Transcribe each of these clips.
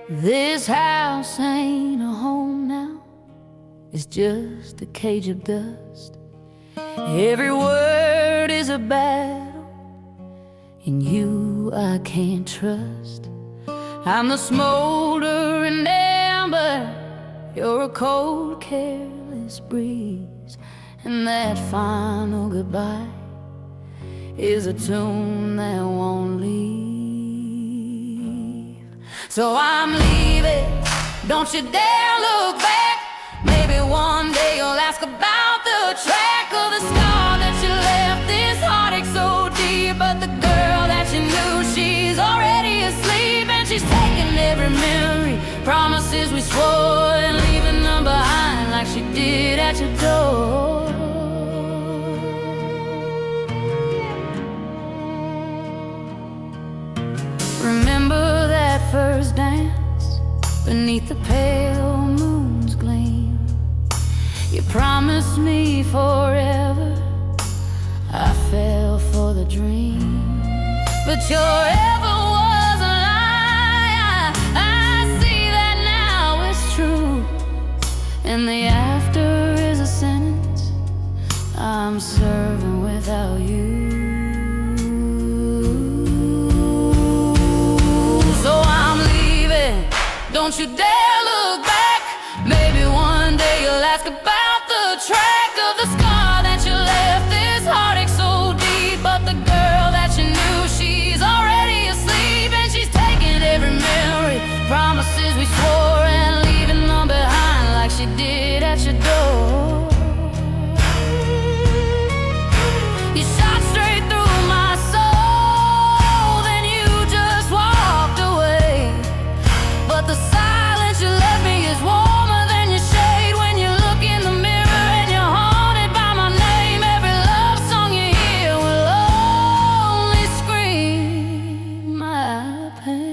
This house ain't a home now, it's just a cage of dust. Every word is a battle, in you I can't trust. I'm the smoldering ember, you're a cold, careless breeze, and that final goodbye is a tune that won't leave. So I'm leaving, don't you dare look back. Maybe one day you'll ask about the track of the scar that you left. This heartache so deep, but the girl that you knew, she's already asleep, and she's taking every memory, promises we swore, and leaving them behind like she did at your door. Remember that first dance beneath the pale moon's gleam? You promised me forever, I fell for the dream, but your ever was a lie. I see that now it's true, and the after is a sentence I'm serving without you. So I'm leaving, don't you dare look back. Maybe one day you'll ask about the track of the scar that you left. This heartache so deep, but the girl that you knew, she's already asleep, and she's taking every memory, promises we swore, and leaving them behind like she did at your door. You shot straight through my soul, then you just walked away, but the silence you left me is warmer than your shade. When you look in the mirror and you're haunted by my name, every love song you hear will only scream my pain.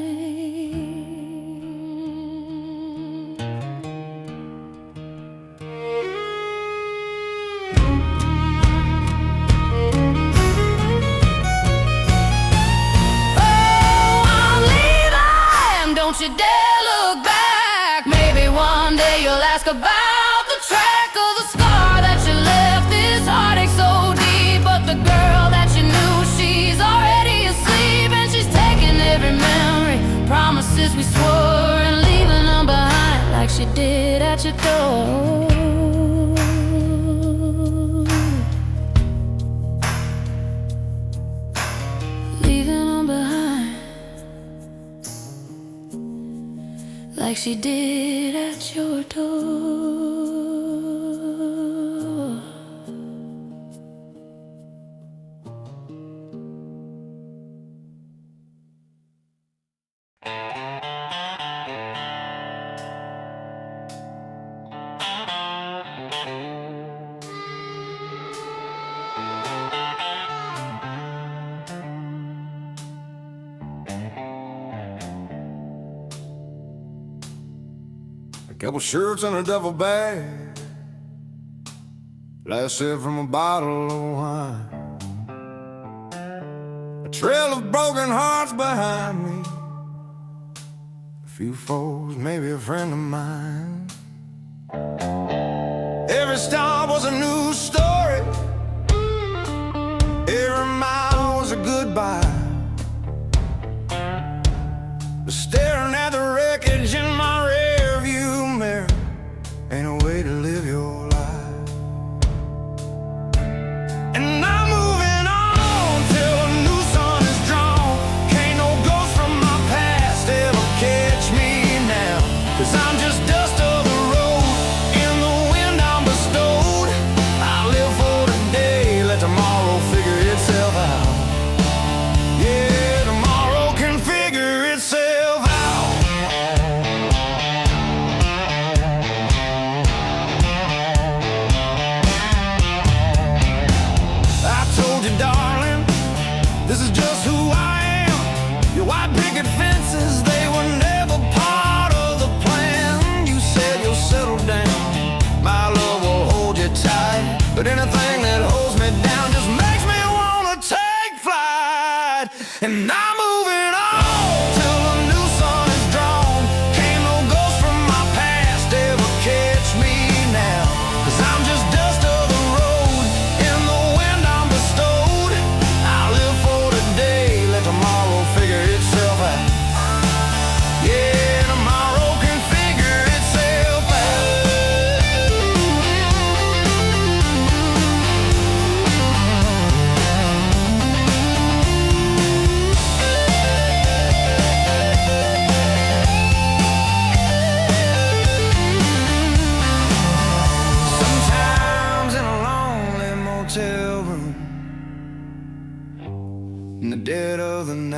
Oh, I'm leaving, don't you dare look back. Maybe one day you'll ask about the track of the scar that you left. This heartache so deep, but the girl that you knew, she's already asleep, and she's taking every memory, promises we swore, and leaving them behind like she did at your door. Leaving them behind like she did at your door. A couple shirts and a duffel bag, last sip from a bottle of wine, a trail of broken hearts behind me, a few foes, maybe a friend of mine. Every stop was a new story, every mile was a goodbye, but staring at the wreckage in my rearview mirror ain't a way to live your life. And I'm moving on till a new sun is drawn. Can't no ghost from my past ever catch me now, 'cause I'm just dust of the road, in the wind I'm bestowed. I live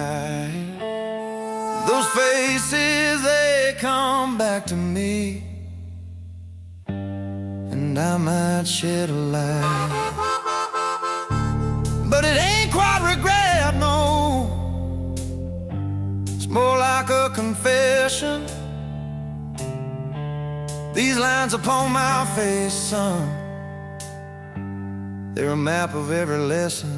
night. Those faces, they come back to me, and I might shed a light. But it ain't quite regret, no. It's more like a confession. These lines upon my face, son, they're a map of every lesson.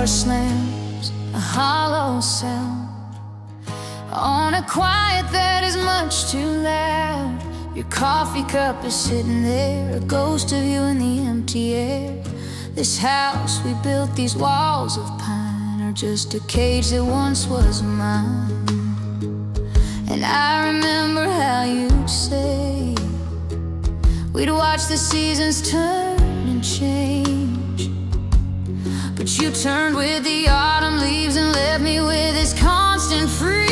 Slams a hollow sound on a quiet that is much too loud. Your coffee cup is sitting there, a ghost of you in the empty air. This house we built, these walls of pine, are just a cage that once was mine. And I remember how you'd say we'd watch the seasons turn and change, but you turned with the autumn leaves and left me with this constant freeze.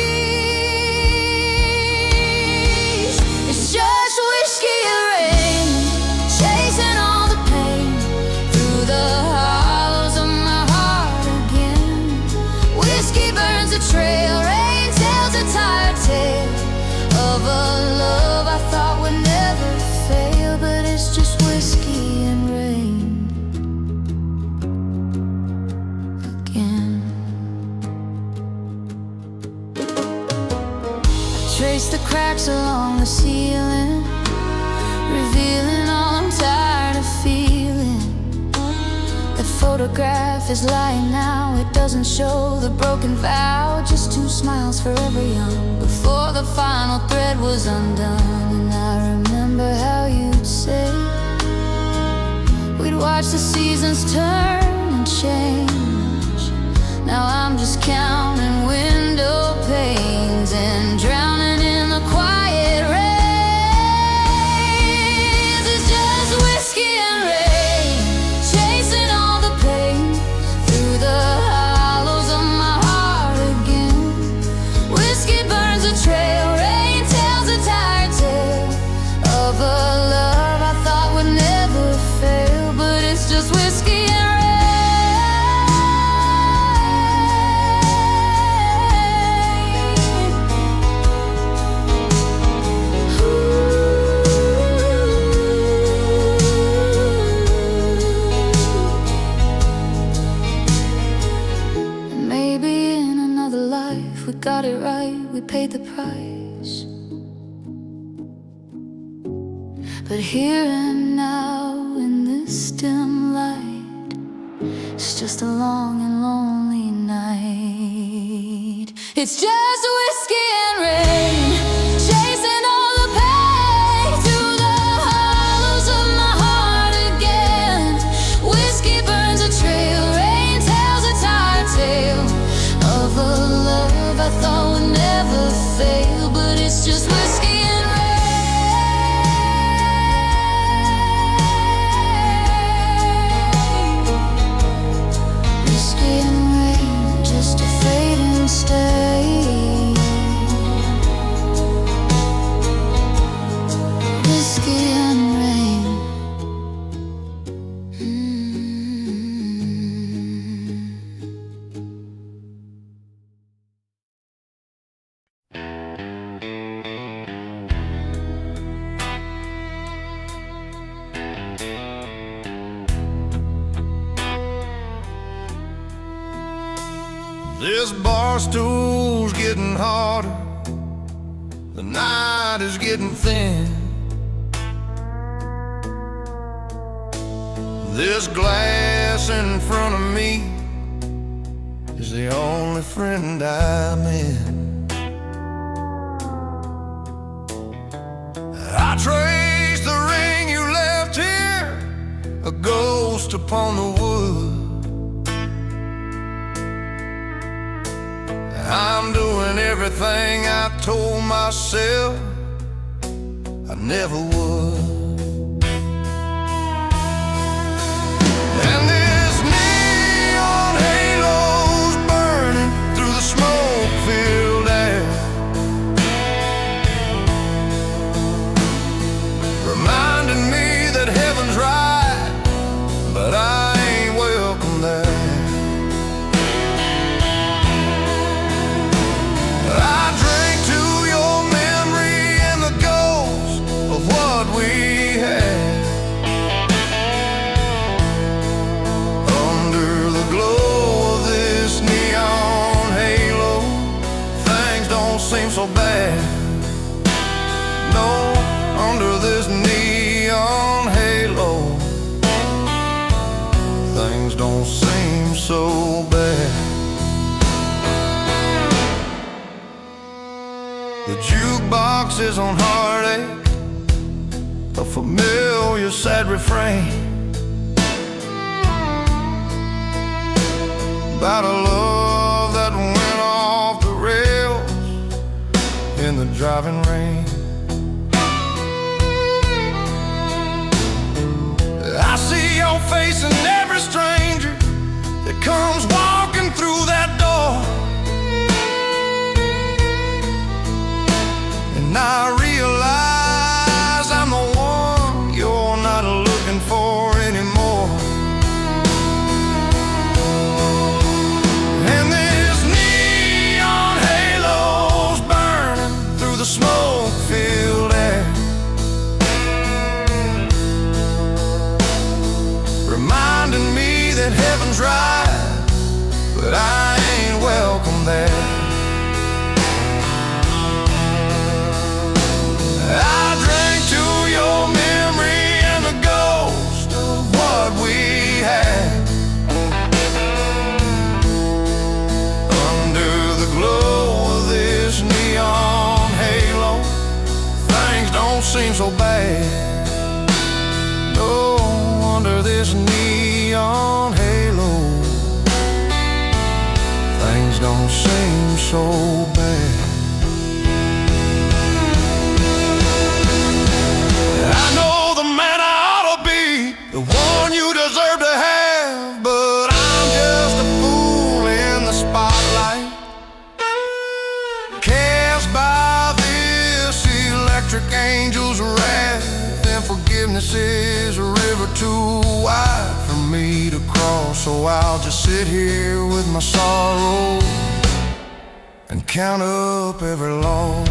It's just whiskey and rain, chasing all the pain through the hollows of my heart again. Whiskey burns a trail, rain tells a tired tale of a love I thought would never fail, but it's just whiskey and rain. Trace the cracks along the ceiling, revealing all I'm tired of feeling. That photograph is lying now, it doesn't show the broken vow, just two smiles forever young, before the final thread was undone. And I remember how you'd say we'd watch the seasons turn and change. Now I'm just counting window panes and drowning in the quiet rain. It's just whiskey and rain, chasing all the pain through the hollows of my heart again. Whiskey burns a trail, rain tells a tired tale of a love I thought would never fail, but it's just whiskey and rain. We got it right, we paid the price. But here and now in this dim light, it's just a long and lonely night. It's just whiskey and rain, chasing all the pain This bar stool's getting harder, the night is getting thin. This glass in front of me is the only friend I'm in. I trace the ring you left here, a ghost upon the wood. I'm doing everything I told myself I never would. And this neon halo's burning through the smoke-filled air, reminding me that heaven's right, but I ain't welcome there. I drink to your memory and the ghost of what we had. Under the glow of this neon halo, things don't seem so bad. No, under this neon halo, things don't seem so bad. The jukebox is on heartache, a familiar sad refrain about a love that went off the rails in the driving rain. I see your face in every stranger that comes walking through that door, and I realize I'm the one you're not looking for anymore. And this neon halo's burning through the smoke-filled air, reminding me that heaven's right, but I ain't welcome there. I drink to your memory and the ghost of what we had. Under the glow of this neon halo, things don't seem so bad. No, under this neon halo, things don't seem so bad. I know the man I ought to be, the one you deserve to have, but I'm just a fool in the spotlight, cast by this electric angel's wrath. And forgiveness is a river too wide for me to cross, so I'll just sit here with my sorrow and count up every loss.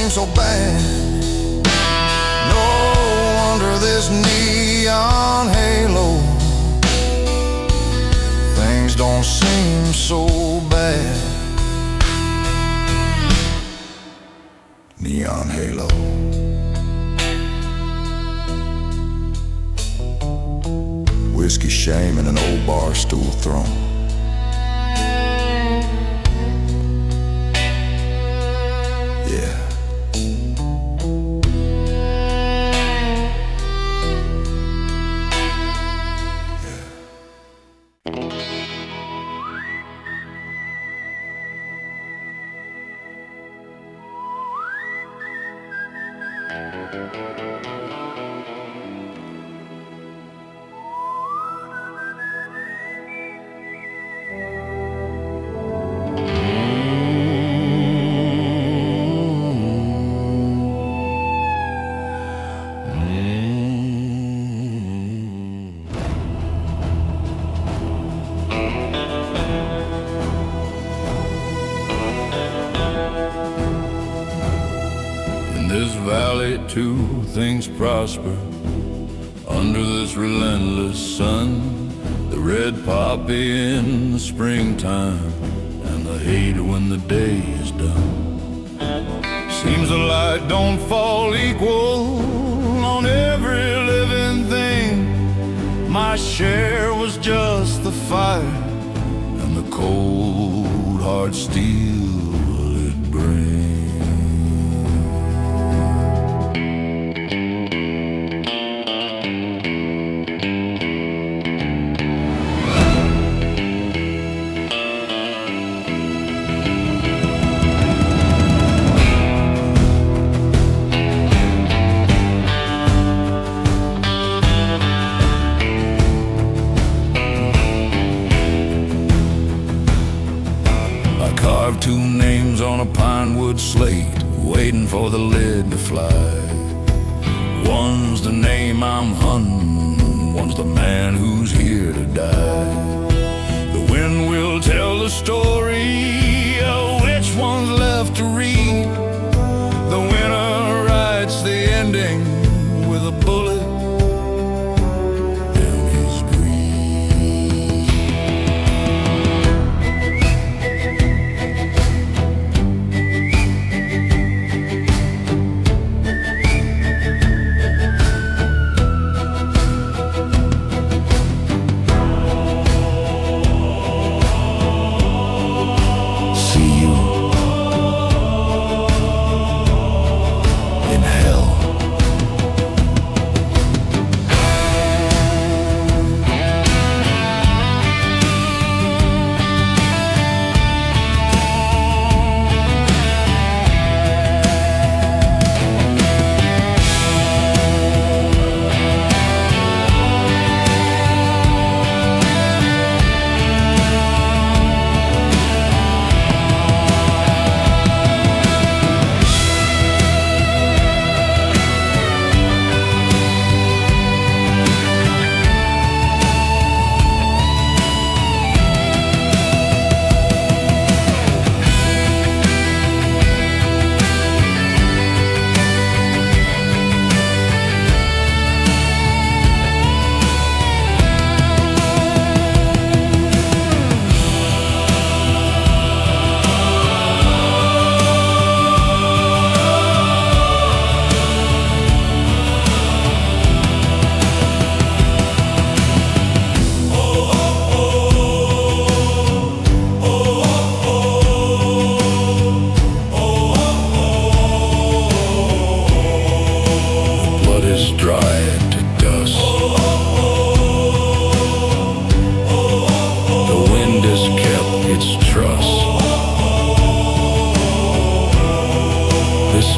So bad. No, under this neon halo, things don't seem so bad. Neon halo. Whiskey, shame, and an old bar stool throne. too, things prosper under this relentless sun. The red poppy in the springtime, and the hate when the day is done. Seems the light don't fall equal on every living thing. My share was just the fire and the cold hard steel it brings. Carved two names on a pine wood slate, waiting for the lid to fly. One's the name I'm hunting, one's the man who's here to die. The wind will tell the story of which one's left to read. The winner writes the ending with a bullet down his greed.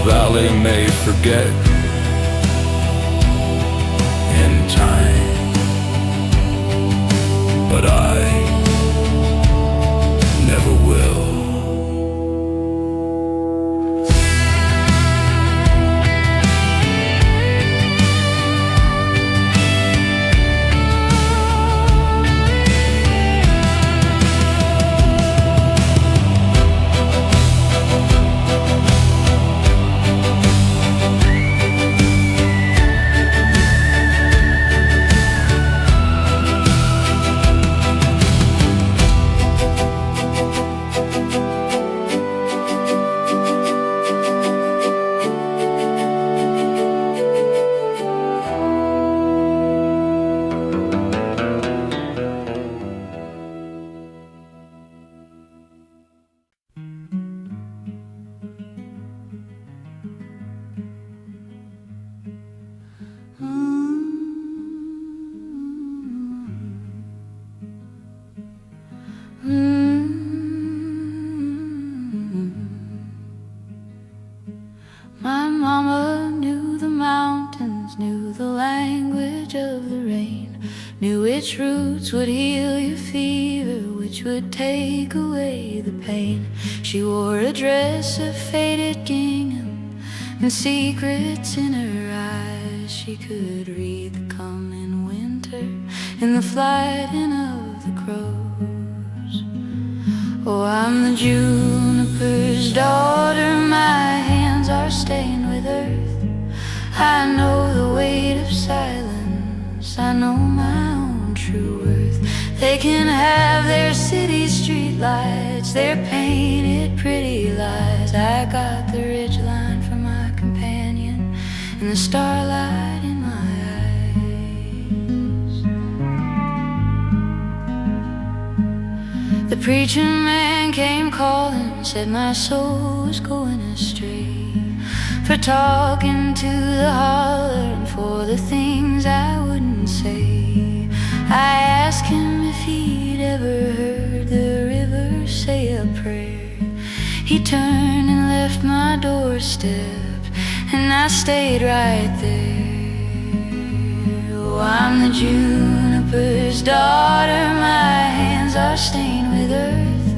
Valley may forget in time, but I never will. My mama knew the mountains, knew the language of the rain, knew which roots would heal your fever, which would take away the pain. She wore a dress of faded gingham and secrets in her eyes. She could read the coming winter in the flighting of the crows. Oh, I'm the juniper's daughter, my hands are stained with earth. I know the weight of silence, I know my own true worth. They can have their city street lights, their painted pretty lies. I got the ridgeline for my companion and the starlight in my eyes. The preacher man came calling, said my soul was going astray, for talking to the holler and for the things I wouldn't say. I asked him if he'd ever heard the river say a prayer. He turned and left my doorstep, and I stayed right there. Oh, I'm the juniper's daughter, my hands are stained with earth.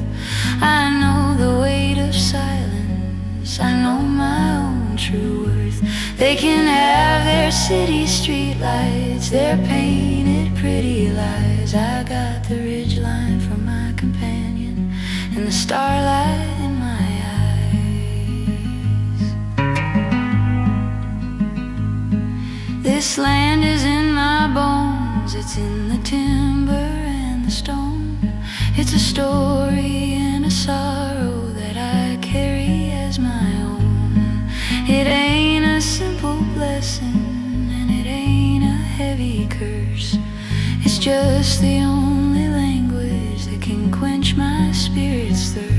I know the weight of silence, I know my own true worth. They can have their city street lights, their painted pretty lies. I got the ridgeline for my companion and the starlight in my eyes. This land is in my bones, it's in the timber and the stone. It's a story and a sorrow that I carry as my own. It ain't a simple blessing and it ain't a heavy curse. It's just the only language that can quench my spirit's thirst.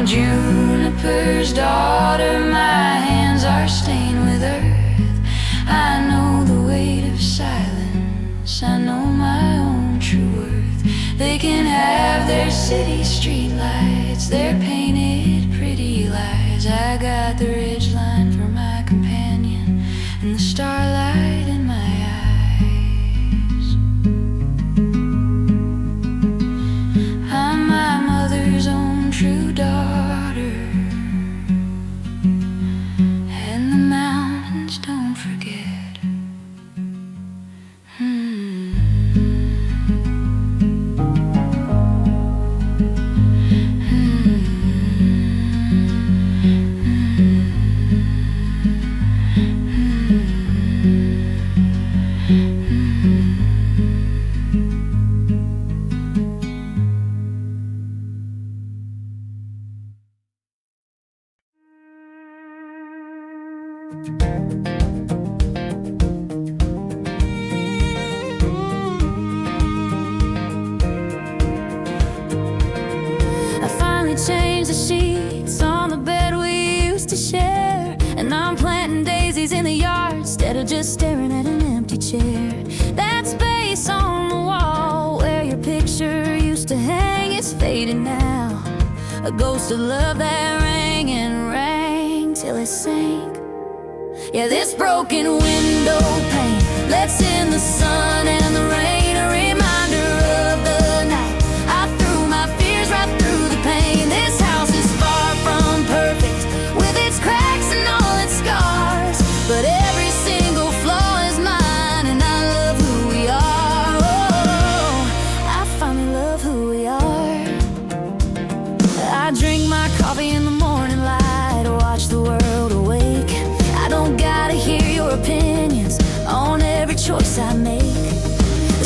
Juniper's daughter, my hands are stained with earth. I know the weight of silence, I know my own true worth. They can have their city street lights, their painted pretty lies. I got the ridgeline for my companion and the starlight in my eyes. I'm my mother's own true daughter, change the sheets on the bed we used to share, and I'm planting daisies in the yard instead of just staring at an empty chair. That space on the wall where your picture used to hang is fading now. A ghost of love that rang and rang till it sank. Yeah, this broken window pane lets in the sun and the rain, a reminder of the night I threw my fears right through the pain. This house is far from perfect, with its cracks and all its scars, but every single flaw is mine, and I love who we are. Oh, I finally love who we are. I drink my coffee in the morning light, watch the world awake. I don't gotta hear your opinions on every choice I make. The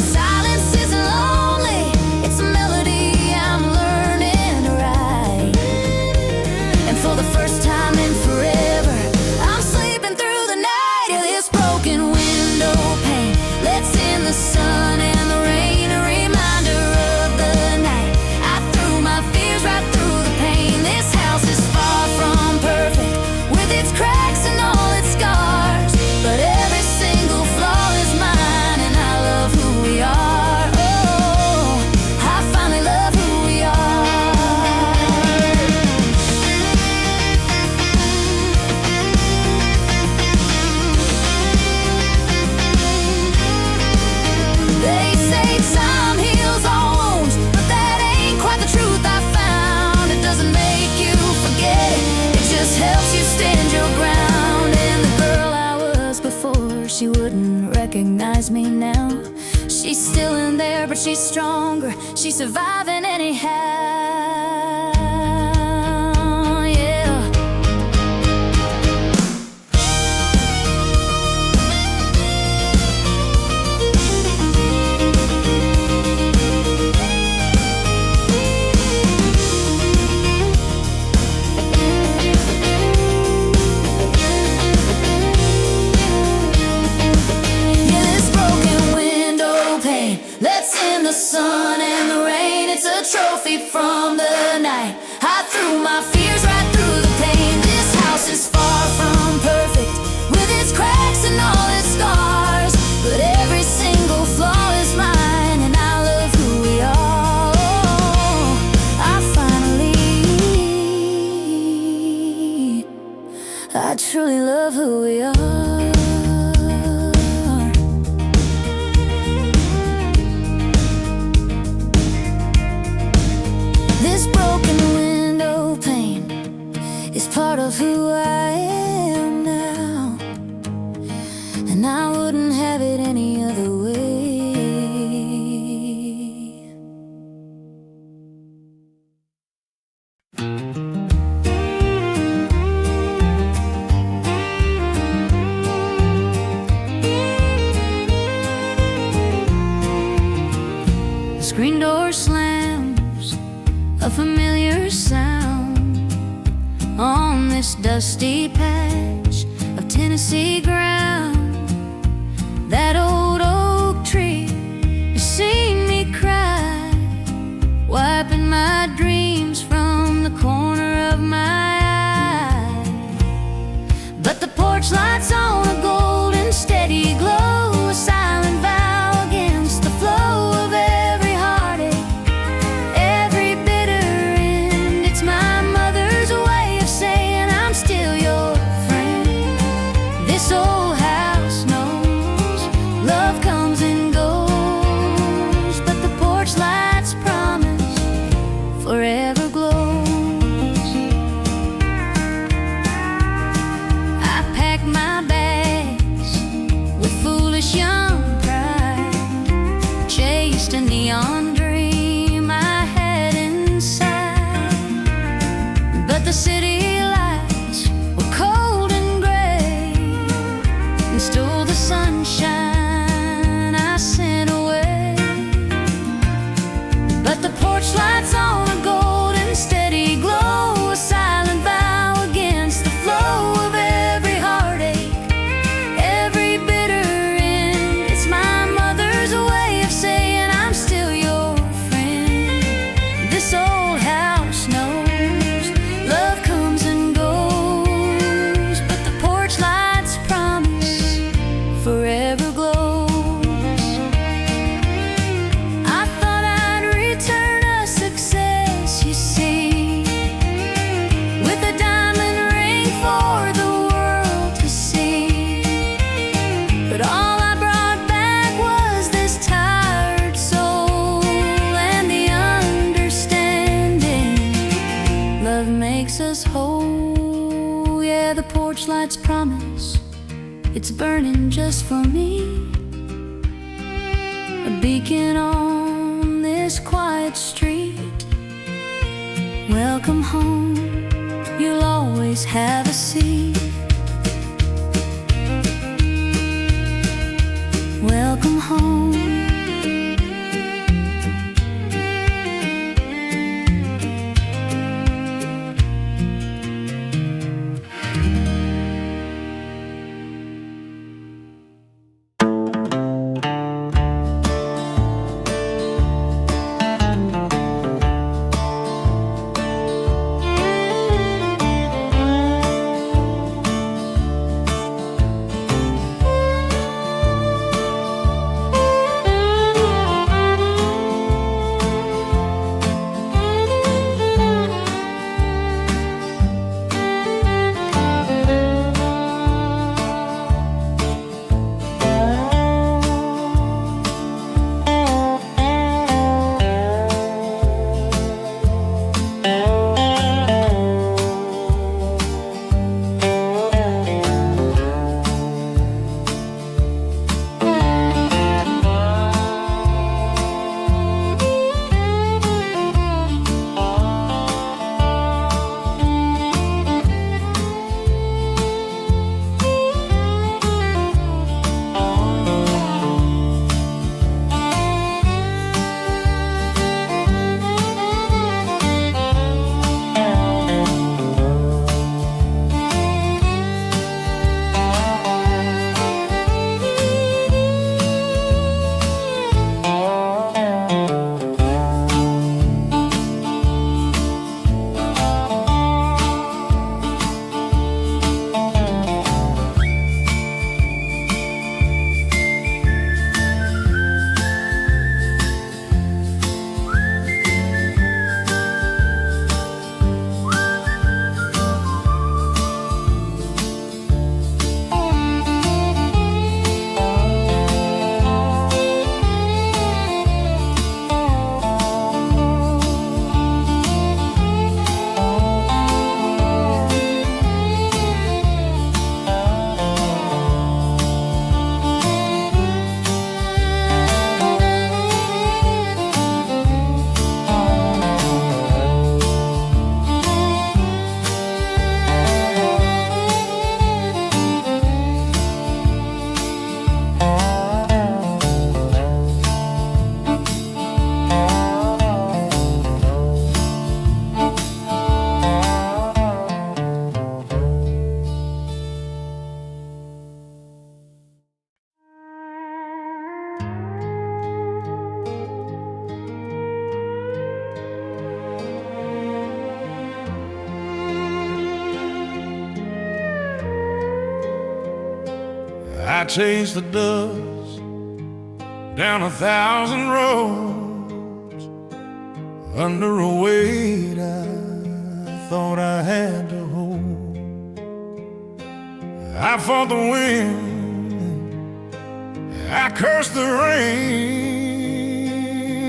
She's still in there, but she's stronger. She's surviving anyhow. Yeah. The sun and the rain, it's a trophy from the night. I threw my fears right through the pain. This house is far from perfect, with its cracks and all its scars, but every single flaw is mine, and I love who we are. I truly love who we are. Part of who I am now, and I wouldn't have it any other way. The screen door slams, a familiar sound on this dusty patch of Tennessee ground. That old oak tree has seen me cry, wiping my dreams from the corner of my eye. But the porch lights on a golden steady glow, a silent vow against the flow of every heartache, every bitter end. It's my mother's way of saying I'm still your friend. This old house knows love comes and goes, but the porch lights promise forever glows. I pack my bags with foolish young pride, chased a neon dream I had inside, but the city stole the sunshine I sent away. But the porch lights on a golden steady glow, a silent vow against the flow of every heartache, every bitter end. It's my mother's way of saying I'm still your friend. This old house knows love comes and goes, but the porch lights promise forever glows. I thought I'd return a success, you see, with a diamond ring for the world to see. But all I brought back was this tired soul and the understanding love makes us whole. Yeah, the porch lights promise it's burning just for me, a beacon on this quiet street. Welcome home, you'll always have a seat. Welcome home. I chased the dust down 1,000 roads under a weight I thought I had to hold. I fought the wind, I cursed the rain,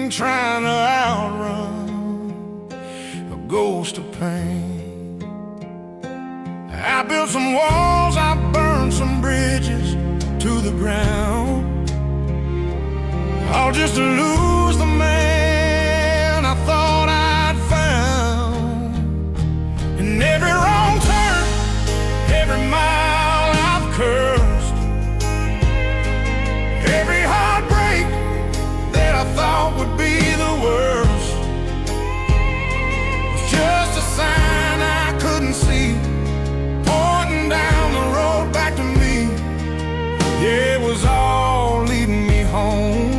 trying to outrun a ghost of pain. I built some walls, I burned some bridges to the ground, all just to lose the man I thought I'd found. And every wrong turn, every mile I've cursed, every heartbreak that I thought would be the worst, was just a sign I couldn't see, pointing down the road back to me. Yeah, it was all leading me home,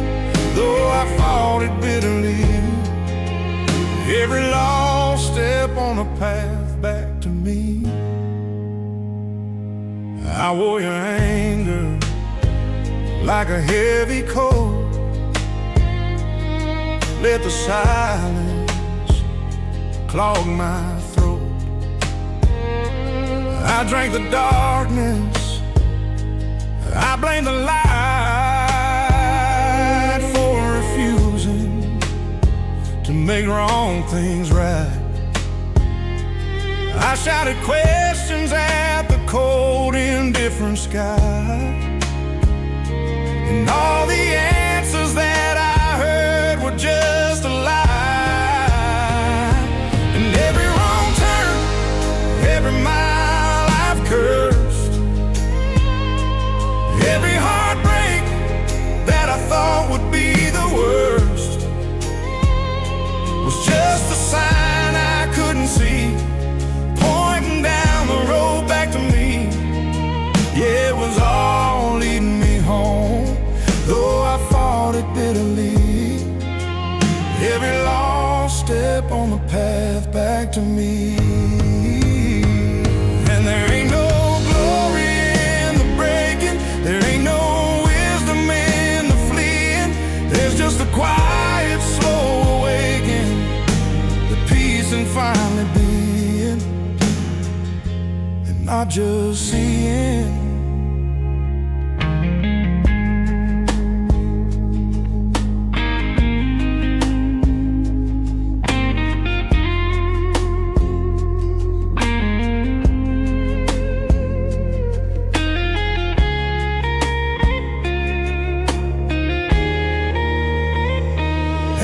though I fought it bitterly. Every lost step on the path back to me. I wore your anger like a heavy coat, let the silence clog my throat. I drank the darkness, I blame the light for refusing to make wrong things right. I shouted questions at the cold, indifferent sky, and all the answers that I heard were just a lie. And every wrong turn, every mile I've cursed, every heartbreak that I thought would be the worst, was just a sign I couldn't see, pointing down the road back to me. Yeah, it was all leading me home, though I fought it bitterly. Every lost step on the path back to me. And there ain't no glory in the breaking, there ain't no wisdom in the fleeing. There's just a quiet, slow awakening, the peace and finally being, and not just seeing.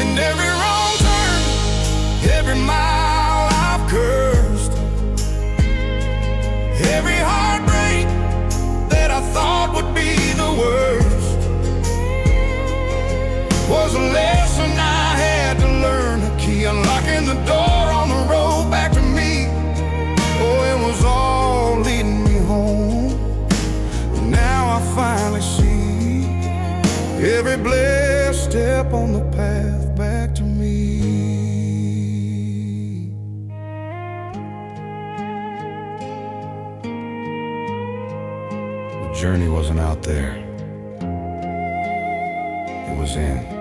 And every wrong turn, every mile I've cursed, every heartbreak that I thought would be the worst, was a lesson I had to learn, a key unlocking the door on the road back to me. Oh, it was all leading me home. Now I finally see every blessed step on the path back to me. The journey wasn't out there, it was in.